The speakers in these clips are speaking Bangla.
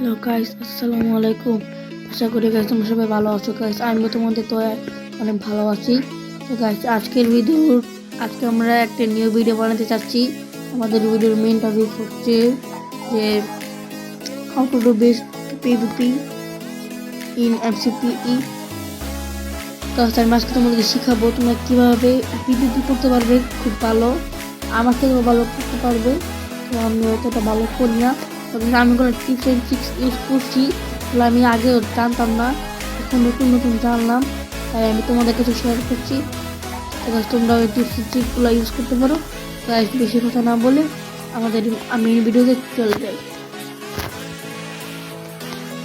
হ্যালো গাইস, আসসালামু আলাইকুম। আশা করি গাইস তোমরা সবাই ভালো আছো। গাইস আমি তোমাদের তো অনেক ভালো আছি। তো গাইস আজকে আমরা একটা নিউ ভিডিও বানাতে চাচ্ছি। আমাদের ভিডিওর মেইন টপিক হচ্ছে যে how to do best PVP in MCPE. তো আমি আজকে তোমাদেরকে শিখাবো তোমরা কিভাবে পিভিপি করতে পারবে খুব ভালো, আমার থেকেও ভালো করতে পারবে। তো আমি অতটা ভালো করি না, তবে আমি কোনো টিপস অ্যান্ড ট্রিক্স ইউজ করছি, এগুলো আমি আগেও জানতাম না, এখন নতুন নতুন জানলাম, তাই আমি তোমাদের কাছে শেয়ার করছি। তো তোমরা ওই টিপস অ্যান্ড ট্রিক্সগুলো ইউজ করতে পারো। তাই বেশি কথা না বলে আমি ভিডিওতে চলে যাই।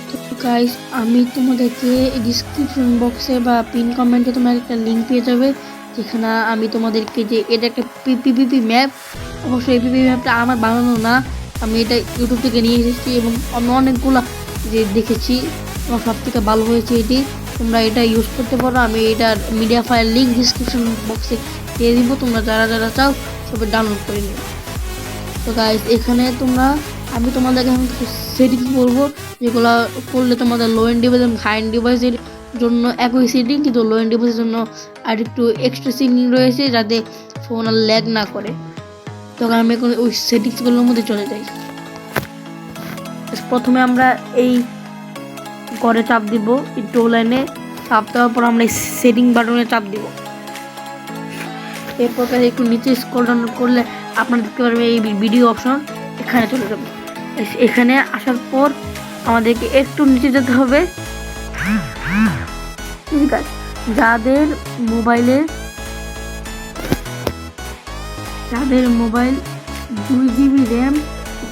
তো গাইস আমি তোমাদেরকে ডিসক্রিপশন বক্সে বা পিন কমেন্টে তোমরা একটা লিঙ্ক পেয়ে যাবে, যেখানে আমি তোমাদেরকে যে এটা একটা পিপিপি ম্যাপ, অবশ্যই এই পিপিপি ম্যাপটা আমার বানানো না, আমি এটা ইউটিউব থেকে নিয়ে এসেছি এবং আমি অনেকগুলো যে দেখেছি এবং সব থেকে ভালো হয়েছে এটি। তোমরা এটা ইউজ করতে পারো। আমি এটার মিডিয়া ফাইল লিঙ্ক ডিসক্রিপশন বক্সে দিয়ে দিব, তোমরা যারা যারা চাও সবাই ডাউনলোড করে নিও। তো গাইস এখানে আমি তোমাদেরকে এখন কিছু সেটিংস বলবো, যেগুলো করলে তোমাদের লো এন্ড ডিভাইস এবং হাই এন্ড ডিভাইসের জন্য একই সেটিং, কিন্তু লো এন্ড ডিভাইসের জন্য আর একটু এক্সট্রা সেটিং রয়েছে যাতে ফোন আর ল্যাগ না করে। তখন আমি এখন ওই সেটিংসগুলোর মধ্যে চলে যাই। প্রথমে আমরা এই ঘরে চাপ দিব, এই টো লাইনে চাপ দেওয়ার পর আমরা এই সেটিং বাটনে চাপ দিব। এরপর একটু নিচে স্ক্রল ডাউন করলে আপনারা দেখতে পারবেন এই ভিডিও অপশন, এখানে চলে যাবে। এখানে আসার পর আমাদেরকে একটু নিচে যেতে হবে। ঠিক আছে, যাদের mobile 2 GB RAM,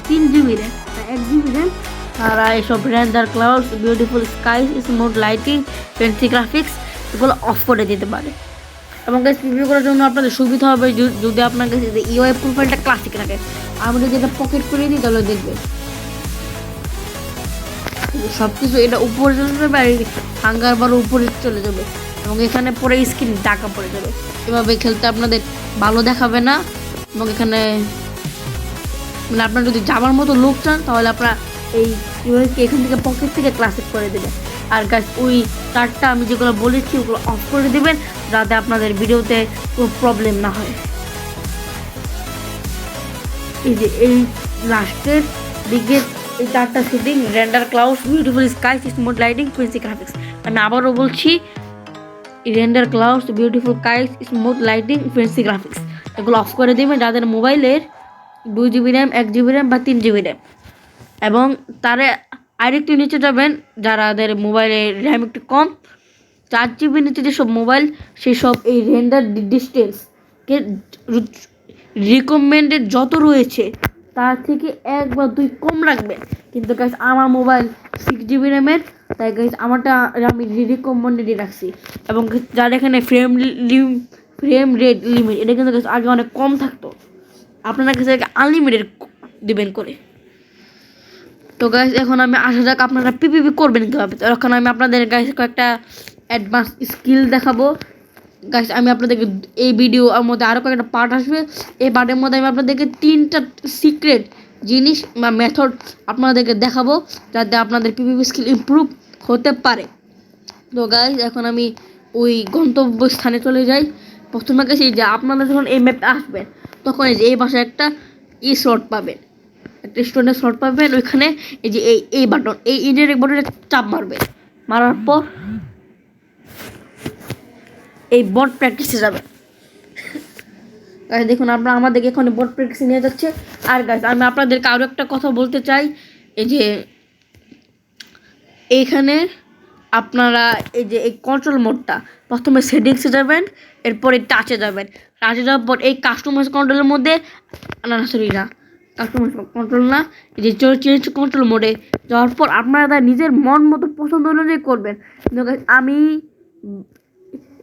3 GB RAM, 1 GB RAM, তারা এইসব render clouds, beautiful skies, smooth lighting, fancy graphics এগুলো অফ করে দিতে পারে। এবং গাইস রিভিউ করার জন্য আপনাদের সুবিধা হবে যদি আপনার কাছে ইউআই প্রোফাইলটা ক্লাসিক রাখে। আমি যদি এটা পকেট করে দিই তাহলে দেখবে সব কিছু এটা উপরে চলে যাবে আর হাঙ্গার বার উপরে চলে যাবে এবং এখানে পরে স্ক্রিন ঢাকা পড়ে যাবে। এভাবে খেলতে আপনাদের ভালো দেখাবে না এবং এখানে আপনার যদি যাবার মতো লোক চান তাহলে আপনারা এই ইউআইকে এখান থেকে পকেট থেকে ক্লাসিক করে দেবেন। আর গাইস ওই চারটা আমি যেগুলো বলেছি ওগুলো অফ করে দিবেন যাতে আপনাদের ভিডিওতে কোনো প্রবলেম না হয়। এই যে এই লাস্টের দিকে এই চারটা setting, render clouds, beautiful skies, smooth lighting, fancy graphics, আমি আবারও বলছি render clouds, beautiful skies, smooth lighting, fancy graphics এগুলো অফ করে দেবেন যাদের মোবাইলের 2 GB র্যাম, 1 GB র্যাম বা 3 GB র্যাম। এবং তারা আরেকটু নিচে যাবেন যাদের মোবাইলের র্যাম একটু কম, 4 GB নিচে যেসব মোবাইল সেই সব এই রেন্ডার ডিস্টেন্সকে রিকমেন্ডেড যত রয়েছে তার থেকে 1 বা 2 কম রাখবেন। কিন্তু গাইস আমার মোবাইল 6 GB র্যামের, তাই গাইস আমারটা আমি রিকমেন্ডেডই রাখছি। এবং যার এখানে ফ্রেম রেট লিমিট, এটা কিন্তু গাইস আগে অনেক কম থাকতো, আপনারা কাছে আনলিমিটেড দিবেন করে। তো গাইস এখন আমি আসা যাক আপনারা পিপিপি করবেন কীভাবে। তখন আমি আপনাদের গাইস কয়েকটা অ্যাডভান্স স্কিল দেখাবো। গাইস আমি আপনাদেরকে এই ভিডিওর মধ্যে আরও কয়েকটা পার্ট আসবে, এই পার্টের মধ্যে আমি আপনাদেরকে 3টা সিক্রেট জিনিস বা মেথড আপনাদেরকে দেখাবো যাতে আপনাদের পিপিপি স্কিল ইমপ্রুভ হতে পারে। তো গাইস এখন আমি ওই গন্তব্যস্থানে চলে যাই। প্রথমে গেছি যে আপনারা যখন এই ম্যাপে আসবেন তখন এই যে এই পাশে একটা স্লট পাবেন, একটা স্টোনের স্লট পাবেন, ওইখানে এই যে এই বাটন, এই ইন্টারনেট বাটনে চাপ মারবেন। মারার পর এই বট প্র্যাকটিসে যাবে। দেখুন আমাদেরকে এখন বট প্র্যাকটিসে নিয়ে যাচ্ছে। আর গাইস আমি আপনাদেরকে আরও একটা কথা বলতে চাই, এই যে এইখানে আপনারা এই যে এই কন্ট্রোল মোডটা, প্রথমে সেটিংসে যাবেন, এরপরে টাচে যাবেন, টাচে যাওয়ার পর এই কাস্টমাইজ কন্ট্রোলের মধ্যে কাস্টমাইজ কন্ট্রোল না, এই যে চেঞ্জ কন্ট্রোল মোডে যাওয়ার পর আপনারা নিজের মন মতো পছন্দ অনুযায়ী করবেন। আমি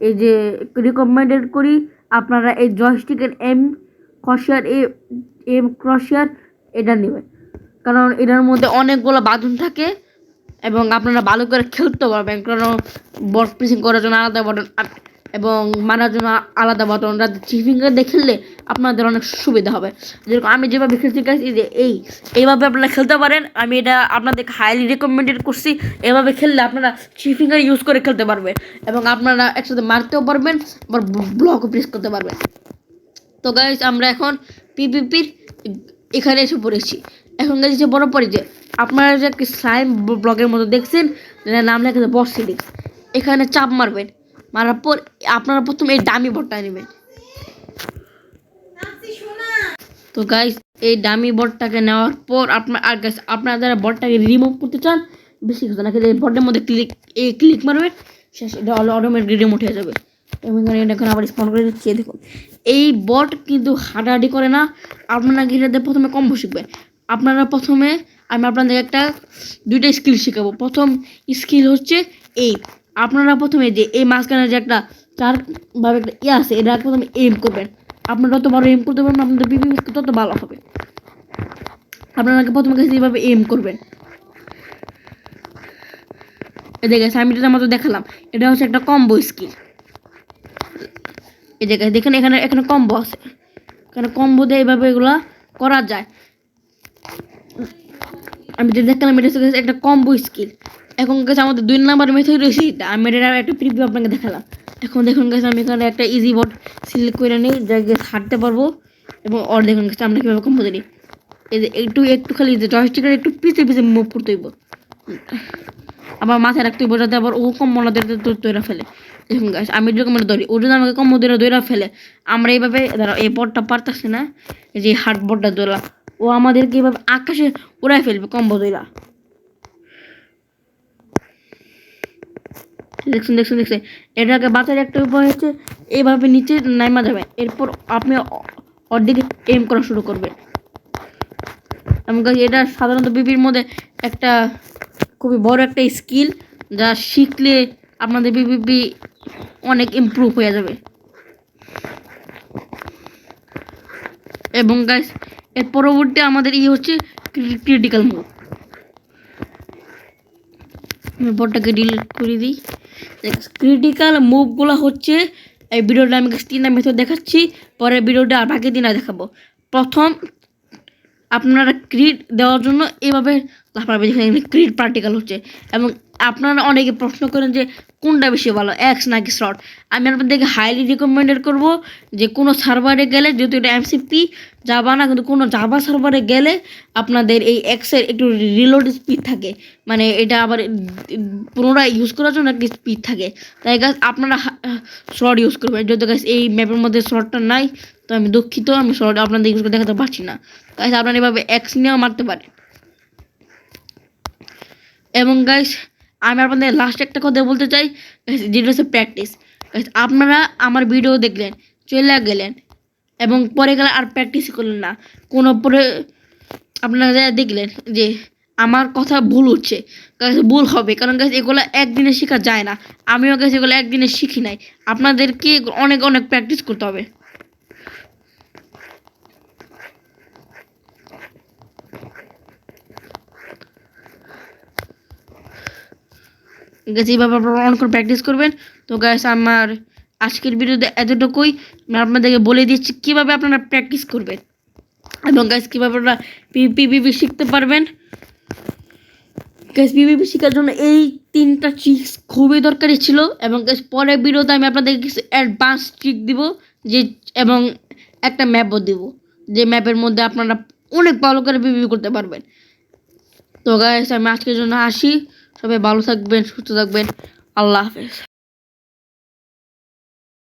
এই যে রিকমেন্ডেড করি আপনারা এই জয়স্টিকের এম ক্রশিয়ার এটা নেবেন, কারণ এটার মধ্যে অনেকগুলো বাটন থাকে এবং আপনারা ভালো করে খেলতে পারবেন, কারণ বট প্রেসিং করার জন্য আলাদা বাটন এবং মারার জন্য আলাদা বাটন, রাতে থ্রি ফিঙ্গার দিয়ে খেললে আপনাদের অনেক সুবিধা হবে। যেরকম আমি যেভাবে খেলছি গাইস, এই যে এইভাবে আপনারা খেলতে পারেন। আমি এটা আপনাদেরকে হাইলি রেকমেন্ডেড করছি। এভাবে খেললে আপনারা থ্রি ফিঙ্গার ইউজ করে খেলতে পারবেন এবং আপনারা একসাথে মারতেও পারবেন, আবার ব্লকও প্রেস করতে পারবেন। তো গাইস আমরা এখন পিপিপির এখানে এসে পড়েছি। এখন গাইস যে বড় পড়ে যে আপনারা যে একটি স্লাইম ব্লকের মতো দেখছেন, যেটার নাম লেখা আছে বস সিরিক্স। এখানে চাপ মারবেন, মারার পর আপনারা প্রথমে এই ডামি বটটা নেবেন। তো গাইস এই ডামি বটটাকে নেওয়ার পর আপনারা যারা বটটাকে রিমুভ করতে চান, বেশি কিছু না, এই বটের মধ্যে ক্লিক মারবেন, শেষ, এটা অটোমেটিক রিমুভ হয়ে যাবে। এবং এখন আবার স্পন করে দিচ্ছি। দেখুন এই বট কিন্তু হাঁটাহাঁটি করে না। আপনারা এটাতে প্রথমে কম্বো শিখবেন। আপনারা প্রথমে আমি আপনাদের একটা দুইটা স্কিল শেখাবো। প্রথম স্কিল হচ্ছে এইম। আপনারা প্রথমে যে এই মাঝখানে যে একটা চারভাবে একটা আছে, এটা প্রথমে এইম করবেন। আপনারা যত ভালো এইম করতে পারবেন আপনাদের পিপিপি তত ভালো হবে। আপনারা প্রথমে কাছে এইভাবে এইম করবেন। এই দেখে আমি যেটা আমাদের দেখালাম, এটা হচ্ছে একটা কম্বো স্কিল। এই জায়গায় দেখেন এখানে কম্বো আছে, এখানে কম্বো দিয়ে এইভাবে এগুলা করা যায়। আমি যে দেখলাম এটা হচ্ছে একটা কম্বো স্কিল। এখন গেছে আমাদের 2 নাম্বার মেথড রয়েছে এটা, আমি এটা একটা প্রিভিউ আপনাকে দেখালাম। এখন দেখুন গেছে আমি এখানে একটা ইজি বট সিলেক্ট করে নিই, জায়গায় হাঁটতে পারবো। এবং ওর দেখুন গেছে আমরা কীভাবে কম্বো দিই। এই যে একটু খালি যে জয়স্টিকের একটু পিছে মুভ করতে হইব, আবার মাথায় রাখতে হইব যাতে আবার ও কম্বো দৈরা ফেলে। দেখুন গাছ আমি যদি আমরা ধরি, ও যদি আমাকে কম্বো দৈরা ফেলে, আমরা এইভাবে ধরো এই বটটা পারতাছি না, এই যে হার্ড বটটা দৌড়া, ও আমাদেরকে এইভাবে আকাশে উড়াই ফেলবে কম্বো দৈরা। দেখছেন এটাকে বাঁচার একটা উপায় হচ্ছে এইভাবে নিচে নামা যাবে, এরপর আপনি অর্ধেক এম করা শুরু করবেন। এবং এটা সাধারণত বিপির মধ্যে একটা খুবই বড় একটা স্কিল, যা শিখলে আপনাদের বিপিপি অনেক ইমপ্রুভ হয়ে যাবে। এবং গাইস এর পরবর্তী আমাদের হচ্ছে ক্রিটিক্যাল মুভ। আমি বটটাকে ডিলিট করে দিই। ক্রিটিক্যাল মুভগুলো হচ্ছে এই ভিডিওটা আমি 3টা মেথড দেখাচ্ছি, পরের ভিডিওটা আর বাকি দিন দেখাবো। প্রথম আপনারা ক্রিট দেওয়ার জন্য এইভাবে লাফাবে, যেখানে ক্রিট পার্টিকেল হচ্ছে। এবং আপনারা অনেকে প্রশ্ন করেন যে কোনটা বেশি ভালো, এক্স নাকি শর্ট। আমি আপনাদেরকে হাইলি রিকমেন্ডেড করব যে কোনো সার্ভারে গেলে, যেহেতু এটা এমসিপি যাবা না, কিন্তু কোনো জাভা সার্ভারে গেলে আপনাদের এই এক্সের একটু রিলোড স্পিড থাকে, মানে এটা আবার পুনরায় ইউজ করার জন্য একটা স্পিড থাকে। তাই গাছ আপনারা শর্ট ইউজ করবেন। যদি গাছ এই ম্যাপের মধ্যে শর্টটা নাই, তো আমি দুঃখিত, আমি শর্ট আপনাদের ইউজ করে দেখাতে পারছি না। গাইস আপনারা এভাবে এক্স নিয়েও মারতে পারেন। এবং গাইস আমি আপনাদের লাস্ট একটা কথা বলতে চাই, যেটা হচ্ছে প্র্যাকটিস। গাইস আপনারা আমার ভিডিও দেখলেন, চলে গেলেন এবং পরে গেলে আর প্র্যাকটিস করলেন না, কোনো পরে আপনারা দেখলেন যে আমার কথা ভুল হচ্ছে, গাইস ভুল হবে, কারণ গাইস এগুলো একদিনে শেখা যায় না। আমিও গাইস এগুলো একদিনে শিখি নাই, আপনাদেরকে অনেক প্র্যাকটিস করতে হবে। এইভাবে আপনারা অন করে প্র্যাকটিস করবেন। তো গাইস আমার আজকের ভিডিওতে এতটুকুই। আমি আপনাদেরকে বলে দিচ্ছি কীভাবে আপনারা প্র্যাকটিস করবেন এবং গাইস কীভাবে আপনারা পিপিপি শিখতে পারবেন। গাইস পিপিপি শেখার জন্য এই 3টা ট্রিক্স খুবই দরকারি ছিল। এবং গাইস পরের ভিডিওতে আমি আপনাদেরকে কিছু অ্যাডভান্স ট্রিক দিব, যে এবং একটা ম্যাপও দিব, যে ম্যাপের মধ্যে আপনারা অনেক ভালো করে পিপিপি করতে পারবেন। তো গাইস আমি আজকের জন্য আসি, সবাই ভালো থাকবেন, সুস্থ থাকবেন, আল্লাহ হাফেজ।